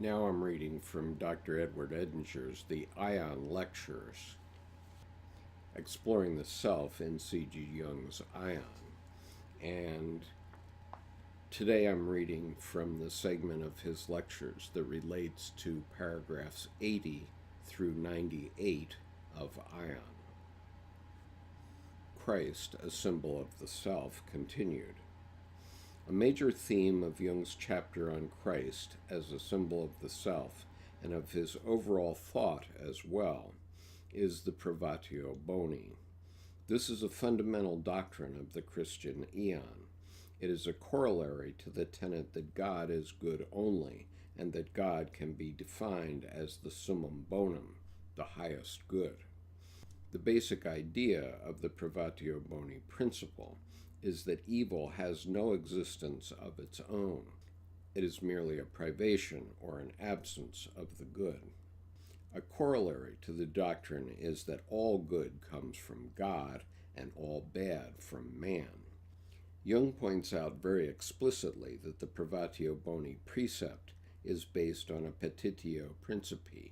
Now I'm reading from Dr. Edward Edinger's The Aion Lectures, exploring the self in C.G. Jung's Aion. And today I'm reading from the segment of his lectures that relates to paragraphs 80 through 98 of Aion. Christ, a symbol of the self, continued. A major theme of Jung's chapter on Christ as a symbol of the self, and of his overall thought as well, is the Privatio Boni. This is a fundamental doctrine of the Christian Aion. It is a corollary to the tenet that God is good only, and that God can be defined as the Summum Bonum, the highest good. The basic idea of the Privatio Boni principle is that evil has no existence of its own. It is merely a privation or an absence of the good. A corollary to the doctrine is that all good comes from God and all bad from man. Jung points out very explicitly that the Privatio Boni precept is based on a petitio principii,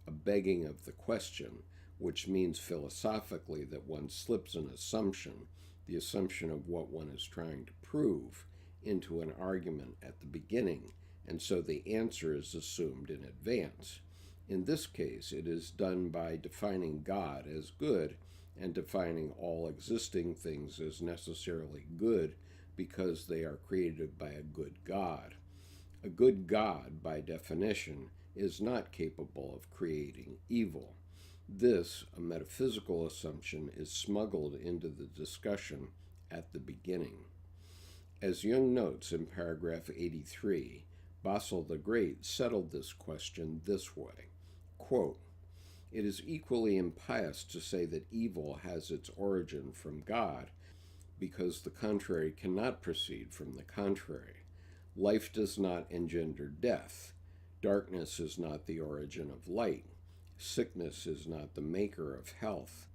a begging of the question, which means philosophically that one slips an assumption, the assumption of what one is trying to prove, into an argument at the beginning, and so the answer is assumed in advance. In this case, it is done by defining God as good and defining all existing things as necessarily good because they are created by a good God. A good God, by definition, is not capable of creating evil. This, a metaphysical assumption, is smuggled into the discussion at the beginning. As Jung notes in paragraph 83, Basil the Great settled this question this way, quote, "It is equally impious to say that evil has its origin from God, because the contrary cannot proceed from the contrary. Life does not engender death. Darkness is not the origin of light. Sickness is not the maker of health.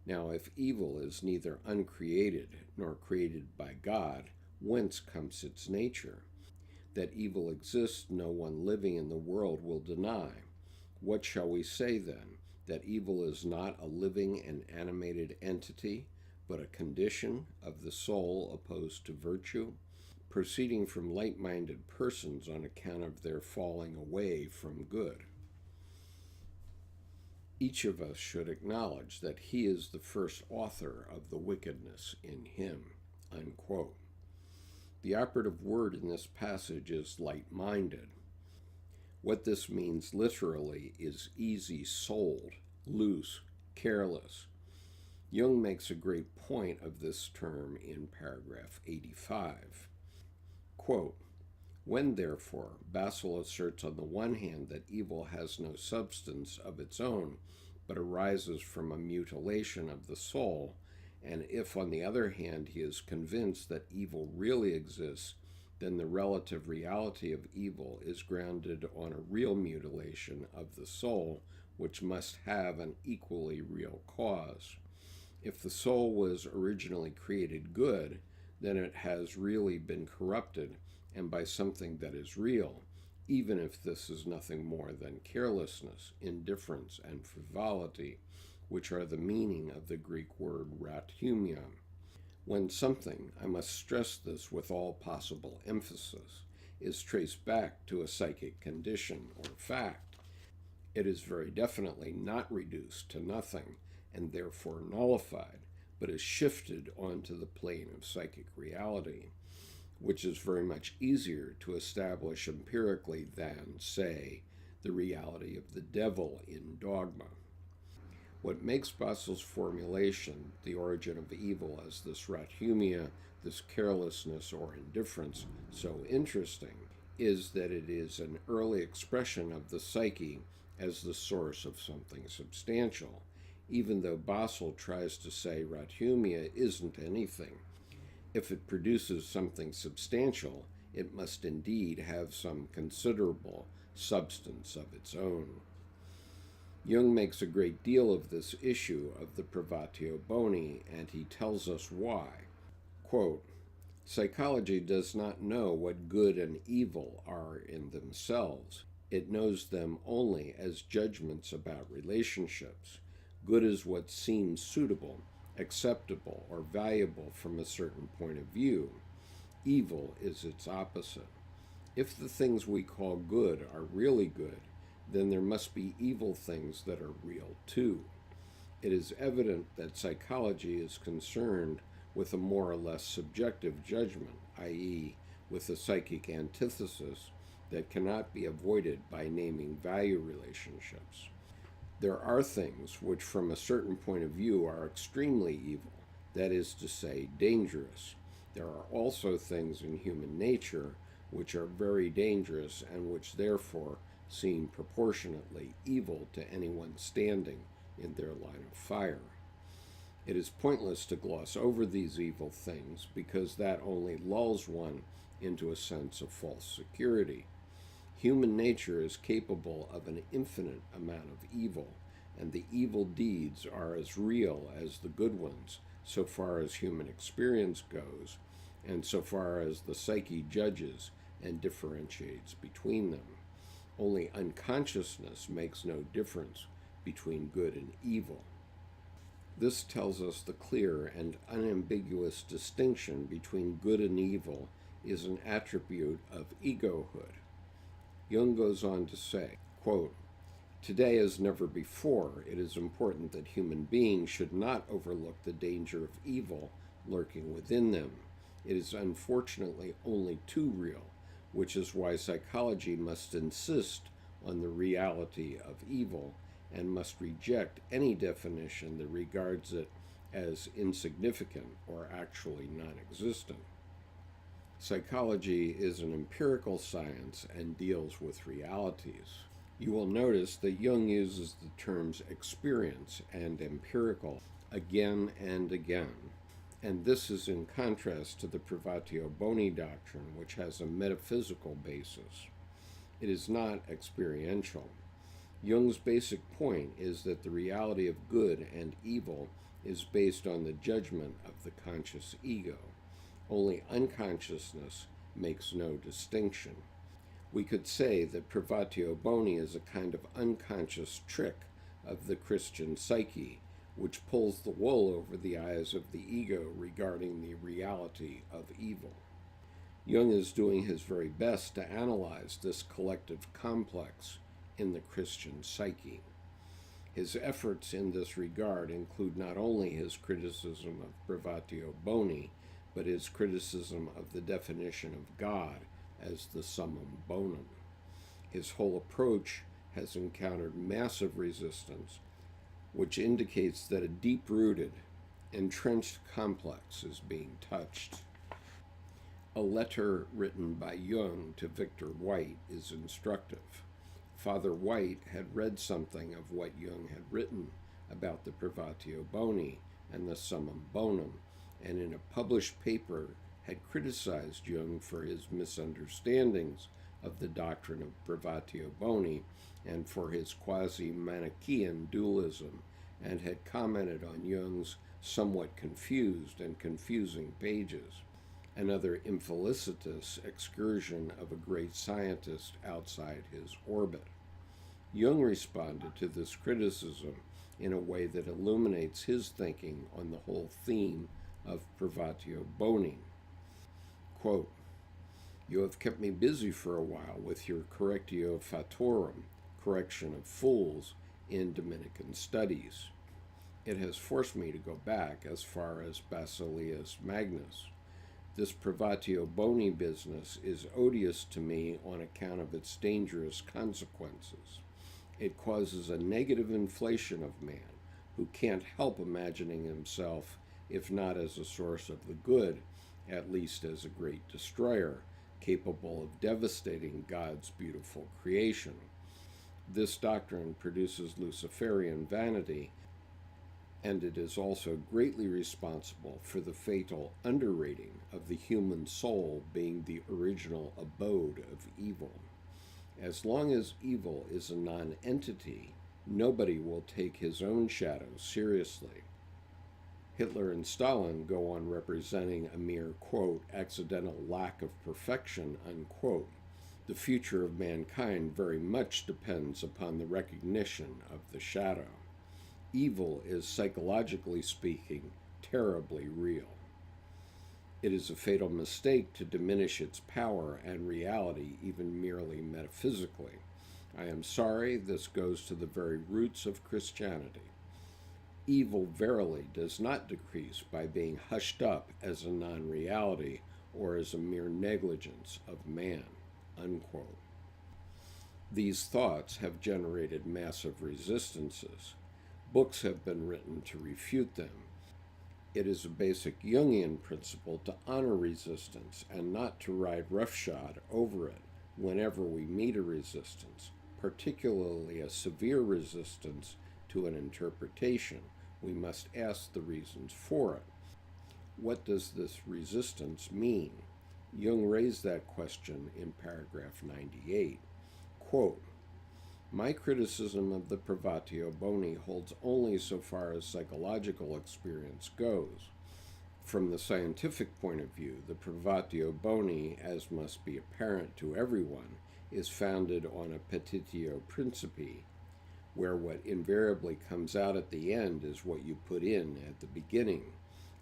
Now, if evil is neither uncreated nor created by God, whence comes its nature? That evil exists no one living in the world will deny. What shall we say then? That evil is not a living and animated entity, but a condition of the soul opposed to virtue, proceeding from light-minded persons on account of their falling away from good. Each of us should acknowledge that he is the first author of the wickedness in him," unquote. The operative word in this passage is light-minded. What this means literally is easy-souled, loose, careless. Jung makes a great point of this term in paragraph 85. Quote, "When, therefore, Basil asserts on the one hand that evil has no substance of its own, but arises from a mutilation of the soul, and if, on the other hand, he is convinced that evil really exists, then the relative reality of evil is grounded on a real mutilation of the soul, which must have an equally real cause. If the soul was originally created good, then it has really been corrupted, and by something that is real, even if this is nothing more than carelessness, indifference, and frivolity, which are the meaning of the Greek word rathumous. When something, I must stress this with all possible emphasis, is traced back to a psychic condition or fact, it is very definitely not reduced to nothing and therefore nullified, but is shifted onto the plane of psychic reality, which is very much easier to establish empirically than, say, the reality of the devil in dogma. What makes Basil's formulation, the origin of evil as this rathumia, this carelessness or indifference, so interesting, is that it is an early expression of the psyche as the source of something substantial, even though Basil tries to say rathumia isn't anything. If it produces something substantial, it must indeed have some considerable substance of its own. Jung makes a great deal of this issue of the Privatio Boni, and he tells us why. Quote, "Psychology does not know what good and evil are in themselves. It knows them only as judgments about relationships. Good is what seems suitable, acceptable, or valuable from a certain point of view. Evil is its opposite. If the things we call good are really good, then there must be evil things that are real too. It is evident that psychology is concerned with a more or less subjective judgment, i.e., with a psychic antithesis that cannot be avoided by naming value relationships. There are things which, from a certain point of view, are extremely evil, that is to say, dangerous. There are also things in human nature which are very dangerous and which therefore seem proportionately evil to anyone standing in their line of fire. It is pointless to gloss over these evil things because that only lulls one into a sense of false security. Human nature is capable of an infinite amount of evil, and the evil deeds are as real as the good ones, so far as human experience goes, and so far as the psyche judges and differentiates between them. Only unconsciousness makes no difference between good and evil. This tells us the clear and unambiguous distinction between good and evil is an attribute of egohood. Jung goes on to say, quote, "Today as never before, it is important that human beings should not overlook the danger of evil lurking within them. It is unfortunately only too real, which is why psychology must insist on the reality of evil and must reject any definition that regards it as insignificant or actually non-existent. Psychology is an empirical science and deals with realities." You will notice that Jung uses the terms experience and empirical again and again, and this is in contrast to the Privatio Boni doctrine, which has a metaphysical basis. It is not experiential. Jung's basic point is that the reality of good and evil is based on the judgment of the conscious ego. Only unconsciousness makes no distinction. We could say that Privatio Boni is a kind of unconscious trick of the Christian psyche, which pulls the wool over the eyes of the ego regarding the reality of evil. Jung is doing his very best to analyze this collective complex in the Christian psyche. His efforts in this regard include not only his criticism of Privatio Boni, but his criticism of the definition of God as the Summum Bonum. His whole approach has encountered massive resistance, which indicates that a deep-rooted, entrenched complex is being touched. A letter written by Jung to Victor White is instructive. Father White had read something of what Jung had written about the Privatio Boni and the Summum Bonum, and in a published paper had criticized Jung for his misunderstandings of the doctrine of Privatio Boni and for his quasi-Manichaean dualism, and had commented on Jung's somewhat confused and confusing pages, another infelicitous excursion of a great scientist outside his orbit. Jung responded to this criticism in a way that illuminates his thinking on the whole theme of Privatio Boni. Quote, "You have kept me busy for a while with your correctio fatorum, correction of fools, in Dominican studies. It has forced me to go back as far as Basileus Magnus. This Privatio Boni business is odious to me on account of its dangerous consequences. It causes a negative inflation of man, who can't help imagining himself, if not as a source of the good, at least as a great destroyer, capable of devastating God's beautiful creation. This doctrine produces Luciferian vanity, and it is also greatly responsible for the fatal underrating of the human soul being the original abode of evil. As long as evil is a non-entity, nobody will take his own shadow seriously. Hitler and Stalin go on representing a mere, quote, accidental lack of perfection, unquote. The future of mankind very much depends upon the recognition of the shadow. Evil is, psychologically speaking, terribly real. It is a fatal mistake to diminish its power and reality even merely metaphysically. I am sorry this goes to the very roots of Christianity. Evil verily does not decrease by being hushed up as a non-reality or as a mere negligence of man." Unquote. These thoughts have generated massive resistances. Books have been written to refute them. It is a basic Jungian principle to honor resistance and not to ride roughshod over it whenever we meet a resistance, particularly a severe resistance to an interpretation. We must ask the reasons for it. What does this resistance mean? Jung raised that question in paragraph 98. Quote, "My criticism of the Privatio Boni holds only so far as psychological experience goes. From the scientific point of view, the Privatio Boni, as must be apparent to everyone, is founded on a petitio principii, where what invariably comes out at the end is what you put in at the beginning.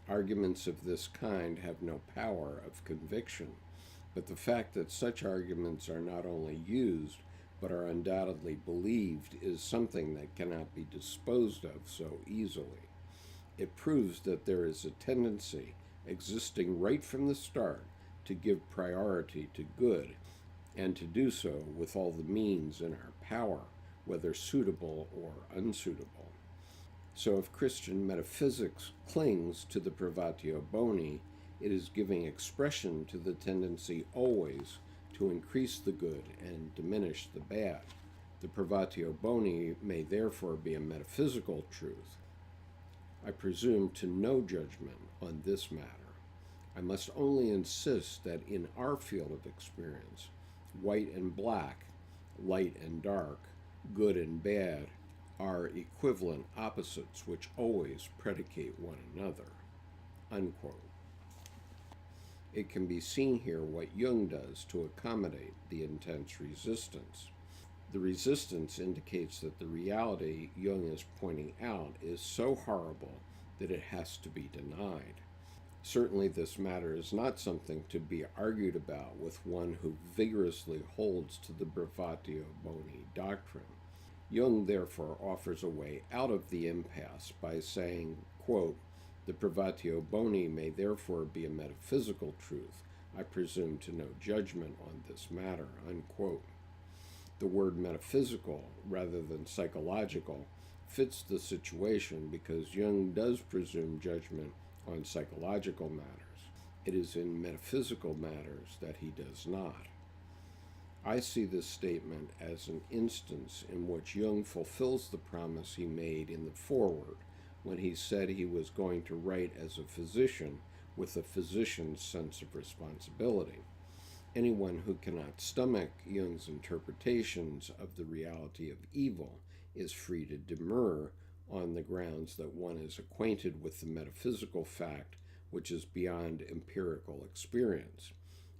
Arguments of this kind have no power of conviction, but the fact that such arguments are not only used, but are undoubtedly believed is something that cannot be disposed of so easily. It proves that there is a tendency, existing right from the start, to give priority to good, and to do so with all the means in our power, whether suitable or unsuitable. So if Christian metaphysics clings to the Privatio Boni, it is giving expression to the tendency always to increase the good and diminish the bad. The Privatio Boni may therefore be a metaphysical truth. I presume to no judgment on this matter. I must only insist that in our field of experience, white and black, light and dark, good and bad, are equivalent opposites which always predicate one another." Unquote. It can be seen here what Jung does to accommodate the intense resistance. The resistance indicates that the reality Jung is pointing out is so horrible that it has to be denied. Certainly this matter is not something to be argued about with one who vigorously holds to the Privatio Boni doctrine. Jung therefore offers a way out of the impasse by saying, quote, "The Privatio Boni may therefore be a metaphysical truth. I presume to no judgment on this matter." Unquote. The word metaphysical, rather than psychological, fits the situation because Jung does presume judgment on psychological matters. It is in metaphysical matters that he does not. I see this statement as an instance in which Jung fulfills the promise he made in the foreword when he said he was going to write as a physician with a physician's sense of responsibility. Anyone who cannot stomach Jung's interpretations of the reality of evil is free to demur on the grounds that one is acquainted with the metaphysical fact which is beyond empirical experience.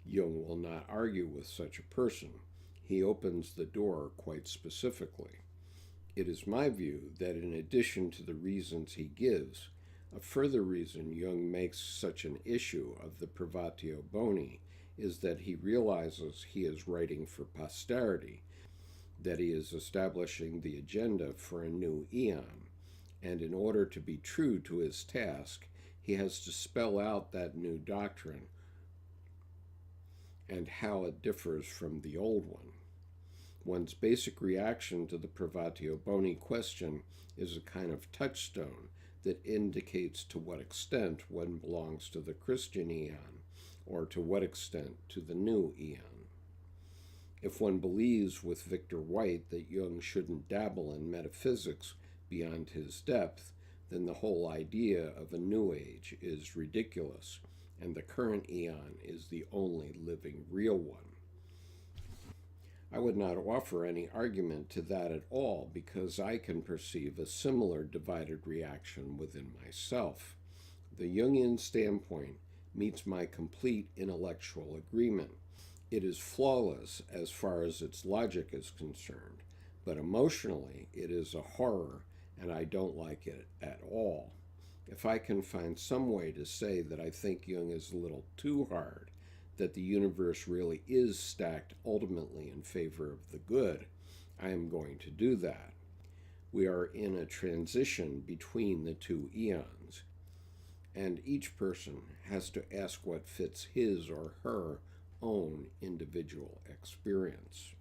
Jung will not argue with such a person. He opens the door quite specifically. It is my view that in addition to the reasons he gives, a further reason Jung makes such an issue of the Privatio Boni is that he realizes he is writing for posterity, that he is establishing the agenda for a new eon, and in order to be true to his task, he has to spell out that new doctrine and how it differs from the old one. One's basic reaction to the Privatio Boni question is a kind of touchstone that indicates to what extent one belongs to the Christian eon, or to what extent to the new eon. If one believes with Victor White that Jung shouldn't dabble in metaphysics beyond his depth, then the whole idea of a new age is ridiculous, and the current eon is the only living real one. I would not offer any argument to that at all because I can perceive a similar divided reaction within myself. The Jungian standpoint meets my complete intellectual agreement. It is flawless as far as its logic is concerned, but emotionally it is a horror, and I don't like it at all. If I can find some way to say that I think Jung is a little too hard, that the universe really is stacked ultimately in favor of the good, I am going to do that. We are in a transition between the two eons, and each person has to ask what fits his or her own individual experience.